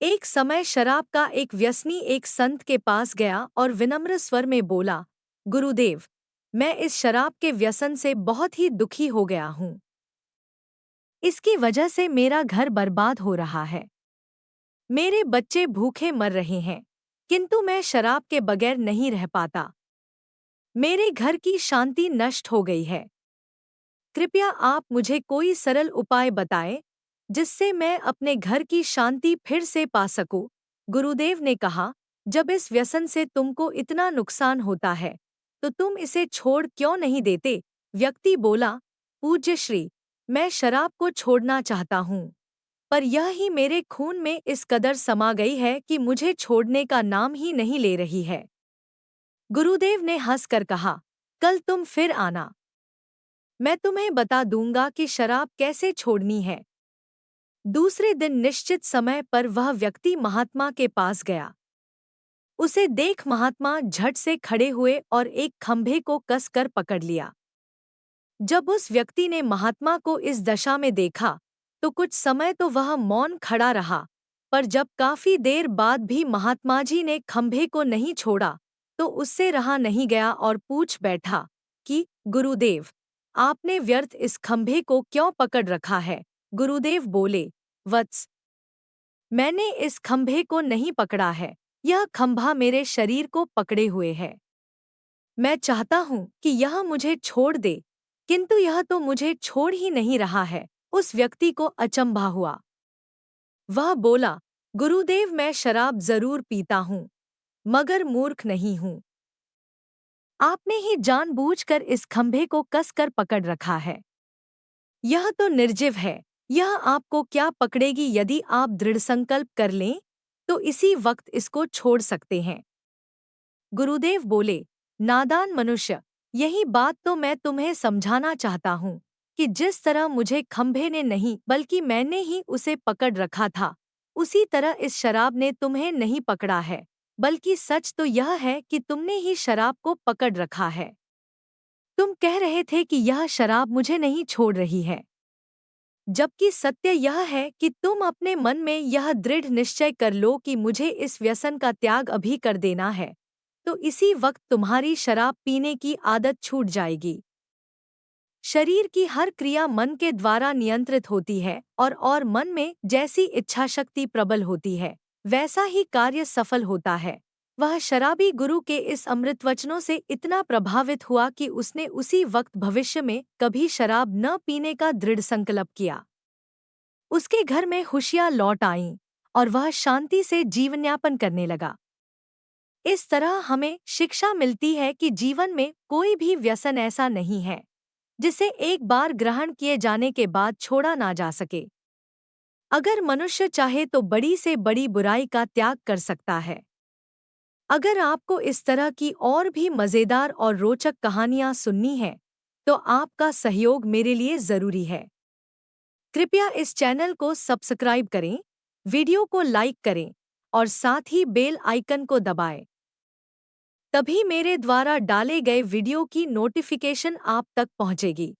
एक समय शराब का एक व्यसनी एक संत के पास गया और विनम्र स्वर में बोला, गुरुदेव, मैं इस शराब के व्यसन से बहुत ही दुखी हो गया हूँ। इसकी वजह से मेरा घर बर्बाद हो रहा है। मेरे बच्चे भूखे मर रहे हैं, किंतु मैं शराब के बगैर नहीं रह पाता। मेरे घर की शांति नष्ट हो गई है। कृपया आप मुझे कोई सरल उपाय बताएं जिससे मैं अपने घर की शांति फिर से पा सकूं। गुरुदेव ने कहा, जब इस व्यसन से तुमको इतना नुकसान होता है तो तुम इसे छोड़ क्यों नहीं देते? व्यक्ति बोला, पूज्य श्री, मैं शराब को छोड़ना चाहता हूँ, पर यह ही मेरे खून में इस कदर समा गई है कि मुझे छोड़ने का नाम ही नहीं ले रही है। गुरुदेव ने हंसकर कहा, कल तुम फिर आना, मैं तुम्हें बता दूंगा कि शराब कैसे छोड़नी है। दूसरे दिन निश्चित समय पर वह व्यक्ति महात्मा के पास गया। उसे देख महात्मा झट से खड़े हुए और एक खंभे को कसकर पकड़ लिया। जब उस व्यक्ति ने महात्मा को इस दशा में देखा तो कुछ समय तो वह मौन खड़ा रहा, पर जब काफी देर बाद भी महात्मा जी ने खंभे को नहीं छोड़ा तो उससे रहा नहीं गया और पूछ बैठा कि गुरुदेव, आपने व्यर्थ इस खंभे को क्यों पकड़ रखा है? गुरुदेव बोले, वत्स, मैंने इस खंभे को नहीं पकड़ा है, यह खंभा मेरे शरीर को पकड़े हुए है। मैं चाहता हूँ कि यह मुझे छोड़ दे, किंतु यह तो मुझे छोड़ ही नहीं रहा है। उस व्यक्ति को अचंभा हुआ। वह बोला, गुरुदेव, मैं शराब जरूर पीता हूँ, मगर मूर्ख नहीं हूँ। आपने ही जानबूझकर इस खंभे को कसकर पकड़ रखा है। यह तो निर्जीव है, यह आपको क्या पकड़ेगी? यदि आप दृढ़ संकल्प कर लें तो इसी वक्त इसको छोड़ सकते हैं। गुरुदेव बोले, नादान मनुष्य, यही बात तो मैं तुम्हें समझाना चाहता हूँ कि जिस तरह मुझे खंभे ने नहीं बल्कि मैंने ही उसे पकड़ रखा था, उसी तरह इस शराब ने तुम्हें नहीं पकड़ा है, बल्कि सच तो यह है कि तुमने ही शराब को पकड़ रखा है। तुम कह रहे थे कि यह शराब मुझे नहीं छोड़ रही है, जबकि सत्य यह है कि तुम अपने मन में यह दृढ़ निश्चय कर लो कि मुझे इस व्यसन का त्याग अभी कर देना है, तो इसी वक्त तुम्हारी शराब पीने की आदत छूट जाएगी। शरीर की हर क्रिया मन के द्वारा नियंत्रित होती है और मन में जैसी इच्छा शक्ति प्रबल होती है, वैसा ही कार्य सफल होता है। वह शराबी गुरु के इस अमृत वचनों से इतना प्रभावित हुआ कि उसने उसी वक्त भविष्य में कभी शराब न पीने का दृढ़ संकल्प किया। उसके घर में खुशियां लौट आईं और वह शांति से जीवनयापन करने लगा। इस तरह हमें शिक्षा मिलती है कि जीवन में कोई भी व्यसन ऐसा नहीं है जिसे एक बार ग्रहण किए जाने के बाद छोड़ा ना जा सके। अगर मनुष्य चाहे तो बड़ी से बड़ी बुराई का त्याग कर सकता है। अगर आपको इस तरह की और भी मज़ेदार और रोचक कहानियां सुननी हैं, तो आपका सहयोग मेरे लिए ज़रूरी है। कृपया इस चैनल को सब्सक्राइब करें, वीडियो को लाइक करें और साथ ही बेल आइकन को दबाएं। तभी मेरे द्वारा डाले गए वीडियो की नोटिफिकेशन आप तक पहुंचेगी।